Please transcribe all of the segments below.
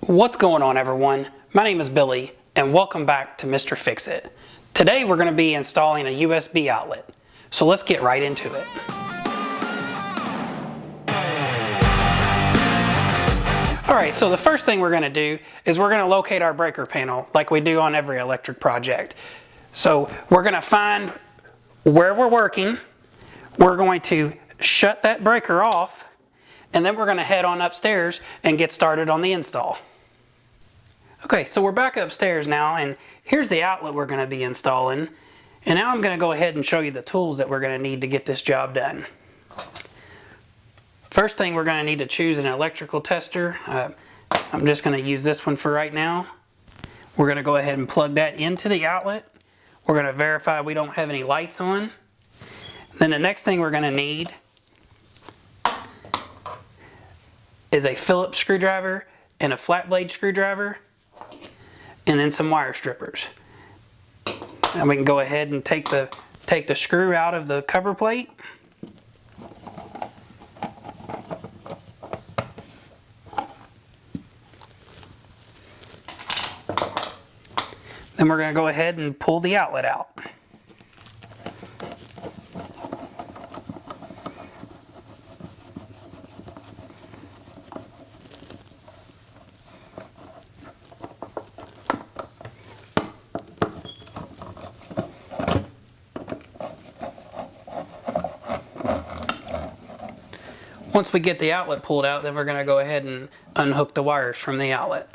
What's going on, everyone? My name is Billy and welcome back to Mr. Fix-It. Today we're going to be installing a USB outlet, so let's get right into it. Alright, so the first thing we're going to do is we're going to locate our breaker panel like we do on every electric project. So we're going to find where we're working, we're going to shut that breaker off, and then we're going to head on upstairs and get started on the install. Okay, so we're back upstairs now, and here's the outlet we're going to be installing. And now I'm going to go ahead and show you the tools that we're going to need to get this job done. First thing, we're going to need to choose an electrical tester. I'm just going to use this one for right now. We're going to go ahead and plug that into the outlet. We're going to verify we don't have any lights on. Then the next thing we're going to need is a Phillips screwdriver and a flat blade screwdriver, and then some wire strippers. And we can go ahead and take the screw out of the cover plate. Then we're going to go ahead and pull the outlet out. Once we get the outlet pulled out, then we're going to go ahead and unhook the wires from the outlet.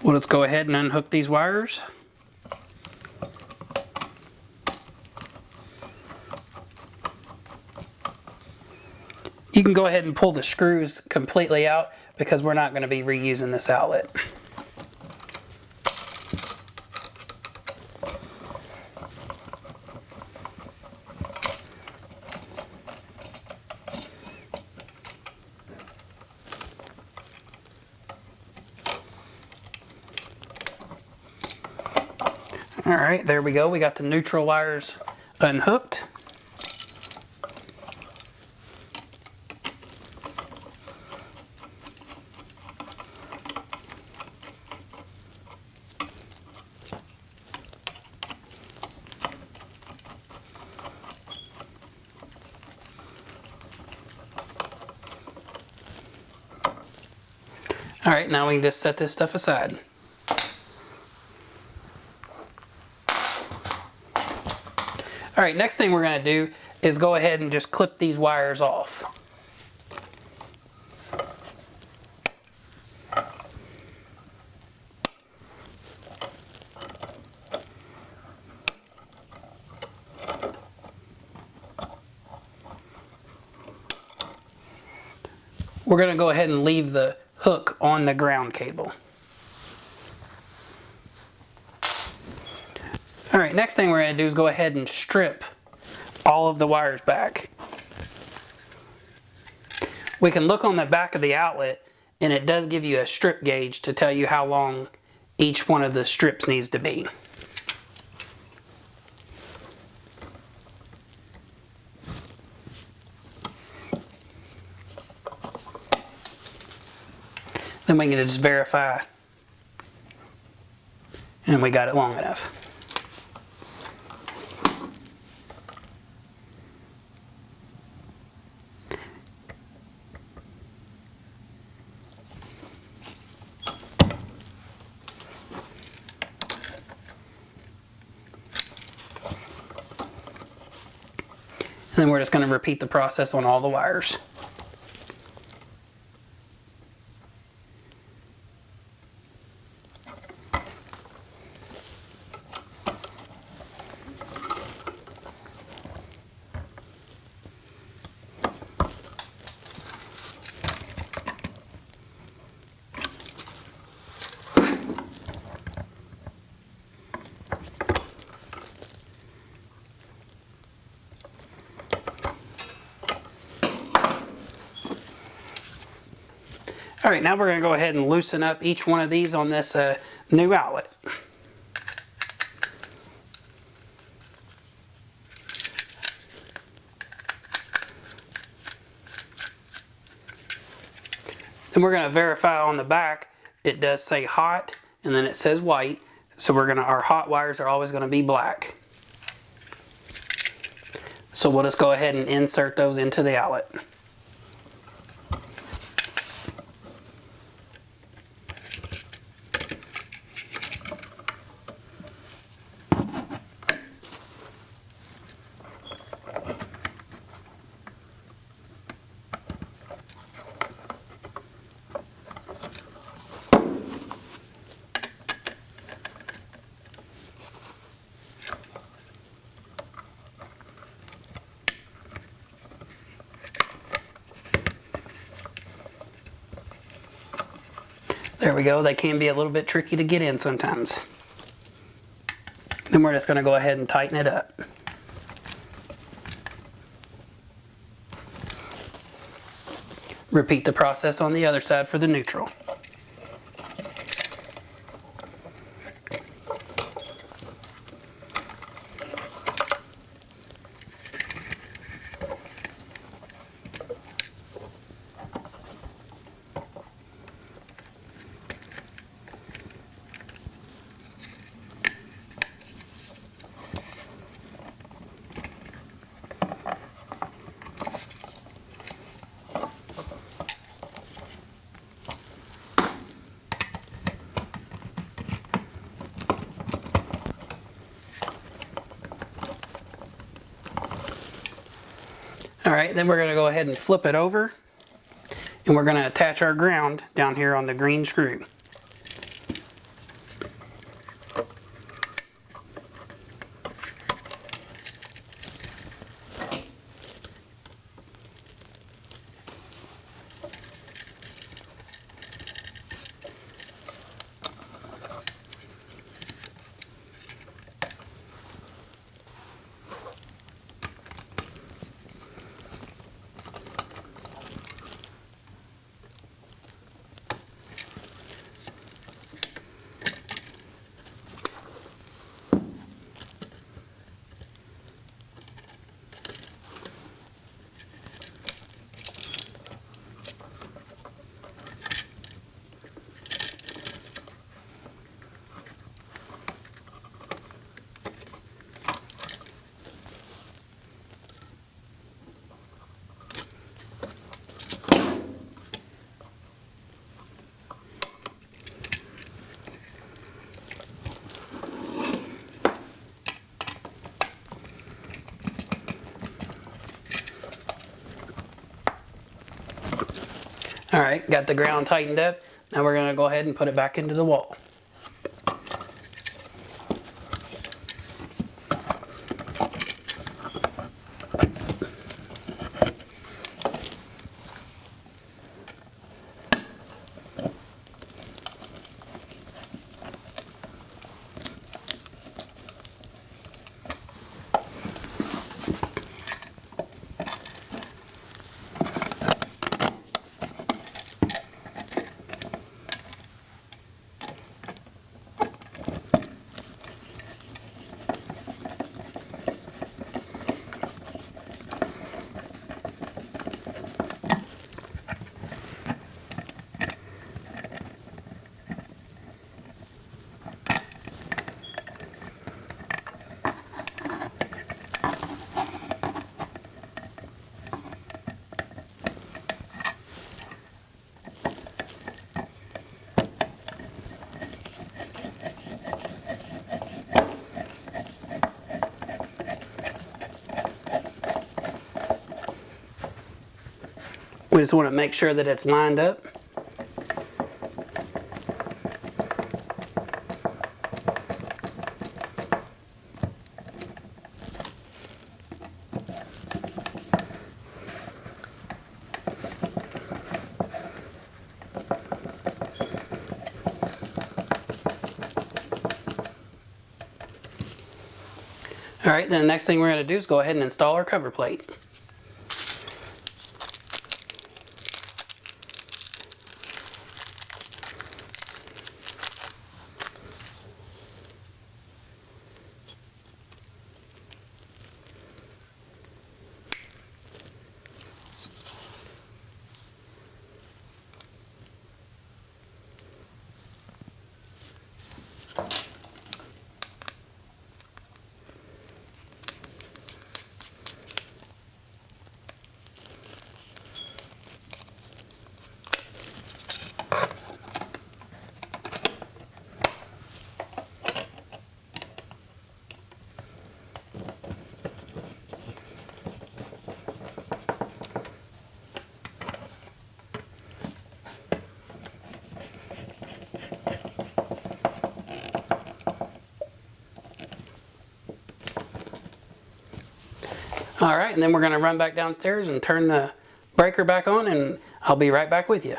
Well, let's go ahead and unhook these wires. You can go ahead and pull the screws completely out because we're not going to be reusing this outlet. Alright, there we go. We got the neutral wires unhooked. Alright, now we can just set this stuff aside. Alright, next thing we're going to do is go ahead and just clip these wires off. We're going to go ahead and leave the hook on the ground cable. Alright, next thing we're going to do is go ahead and strip all of the wires back. We can look on the back of the outlet, and it does give you a strip gauge to tell you how long each one of the strips needs to be. Then we can just verify, and we got it long enough. And then we're just going to repeat the process on all the wires. All right, now we're going to go ahead and loosen up each one of these on this new outlet. Then we're going to verify on the back. It does say hot, and then it says white. So our hot wires are always going to be black. So we'll just go ahead and insert those into the outlet. There we go. They can be a little bit tricky to get in sometimes. Then we're just going to go ahead and tighten it up. Repeat the process on the other side for the neutral. Alright, then we're going to go ahead and flip it over, and we're going to attach our ground down here on the green screw. Alright, got the ground tightened up. Now we're going to go ahead and put it back into the wall. We just want to make sure that it's lined up. Alright, then the next thing we're going to do is go ahead and install our cover plate. All right, and then we're going to run back downstairs and turn the breaker back on, and I'll be right back with you.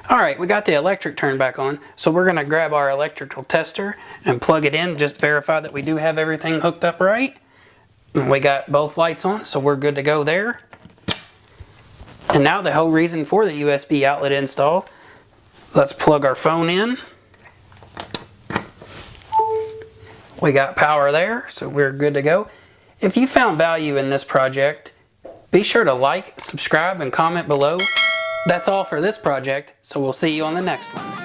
All right, we got the electric turned back on, so we're going to grab our electrical tester and plug it in, just verify that we do have everything hooked up right. And we got both lights on, so we're good to go there. And now the whole reason for the USB outlet install, let's plug our phone in. We got power there, so we're good to go. If you found value in this project, be sure to like, subscribe, and comment below. That's all for this project, so we'll see you on the next one.